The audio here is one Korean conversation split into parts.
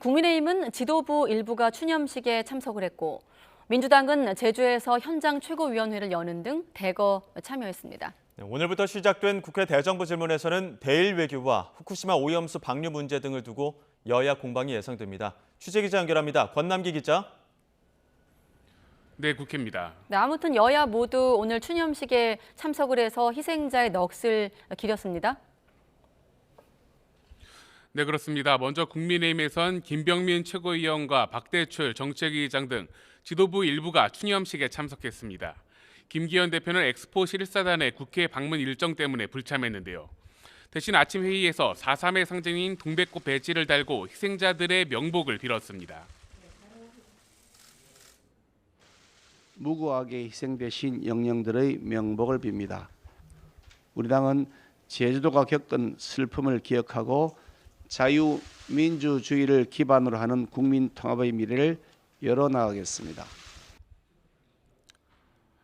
국민의힘은 지도부 일부가 추념식에 참석을 했고 민주당은 제주에서 현장 최고위원회를 여는 등 대거 참여했습니다. 오늘부터 시작된 국회 대정부 질문에서는 대일 외교와 후쿠시마 오염수 방류 문제 등을 두고 여야 공방이 예상됩니다. 취재기자 연결합니다. 권남기 기자. 네, 국회입니다. 아무튼 여야 모두 오늘 추념식에 참석을 해서 희생자의 넋을 기렸습니다. 네, 그렇습니다. 먼저 국민의힘에선 김병민 최고위원과 박대출 정책위의장 등 지도부 일부가 추념식에 참석했습니다. 김기현 대표는 엑스포 실사단의 국회 방문 일정 때문에 불참했는데요. 대신 아침 회의에서 4.3의 상징인 동백꽃 배지를 달고 희생자들의 명복을 빌었습니다. 무고하게 희생되신 영령들의 명복을 빕니다. 우리 당은 제주도가 겪은 슬픔을 기억하고 자유민주주의를 기반으로 하는 국민 통합의 미래를 열어나가겠습니다.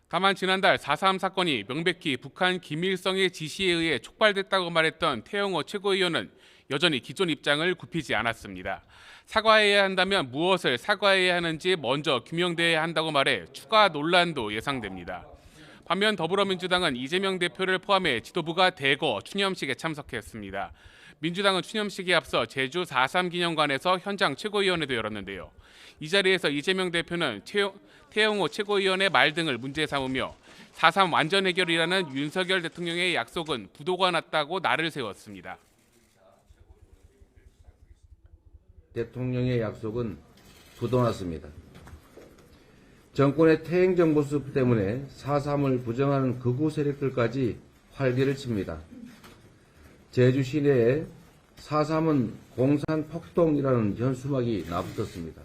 다만 지난달 4.3 사건이 명백히 북한 김일성의 지시에 의해 촉발됐다고 말했던 태영호 최고위원은 여전히 기존 입장을 굽히지 않았습니다. 사과해야 한다면 무엇을 사과해야 하는지 먼저 규명돼야 한다고 말해 추가 논란도 예상됩니다. 반면 더불어민주당은 이재명 대표를 포함해 지도부가 대거 추념식에 참석했습니다. 민주당은 추념식에 앞서 제주 4.3 기념관에서 현장 최고위원회도 열었는데요. 이 자리에서 이재명 대표는 태영호 최고위원의 말 등을 문제 삼으며 4.3 완전 해결이라는 윤석열 대통령의 약속은 부도가 났다고 날을 세웠습니다. 대통령의 약속은 부도났습니다. 정권의 퇴행적 모습 때문에 4.3을 부정하는 극우 세력들까지 활개를 칩니다. 제주 시내에 4.3은 공산 폭동이라는 현수막이 나붙었습니다.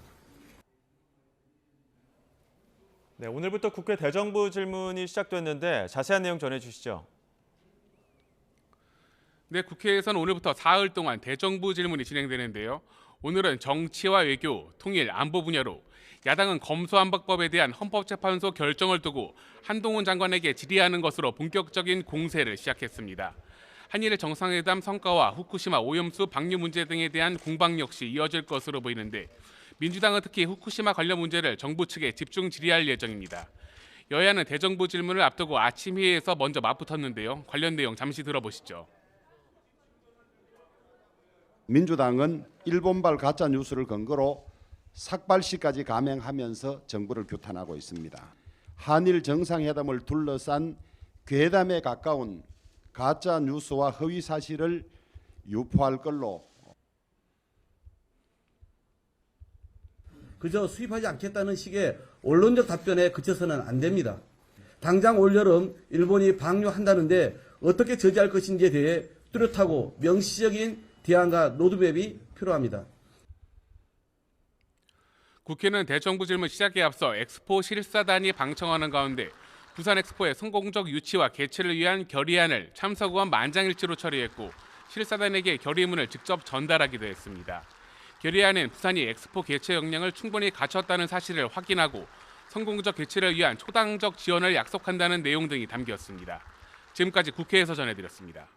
네, 오늘부터 국회 대정부 질문이 시작됐는데 자세한 내용 전해주시죠. 네, 국회에서는 오늘부터 사흘 동안 대정부 질문이 진행되는데요. 오늘은 정치와 외교, 통일, 안보 분야로 야당은 검수완박법에 대한 헌법재판소 결정을 두고 한동훈 장관에게 질의하는 것으로 본격적인 공세를 시작했습니다. 한일 정상회담 성과와 후쿠시마 오염수 방류 문제 등에 대한 공방 역시 이어질 것으로 보이는데 민주당은 특히 후쿠시마 관련 문제를 정부 측에 집중 질의할 예정입니다. 여야는 대정부 질문을 앞두고 아침 회의에서 먼저 맞붙었는데요. 관련 내용 잠시 들어보시죠. 민주당은 일본발 가짜 뉴스를 근거로 삭발시까지 감행하면서 정부를 규탄하고 있습니다. 한일 정상회담을 둘러싼 괴담에 가까운 가짜 뉴스와 허위 사실을 유포할 걸로 그저 수입하지 않겠다는 식의 언론적 답변에 그쳐서는 안 됩니다. 당장 올여름 일본이 방류한다는데 어떻게 저지할 것인지에 대해 뚜렷하고 명시적인 대안과 로드맵이 필요합니다. 국회는 대정부 질문 시작에 앞서 엑스포 실사단이 방청하는 가운데 부산 엑스포의 성공적 유치와 개최를 위한 결의안을 참석 의원 만장일치로 처리했고 실사단에게 결의문을 직접 전달하기도 했습니다. 결의안은 부산이 엑스포 개최 역량을 충분히 갖췄다는 사실을 확인하고 성공적 개최를 위한 초당적 지원을 약속한다는 내용 등이 담겼습니다. 지금까지 국회에서 전해드렸습니다.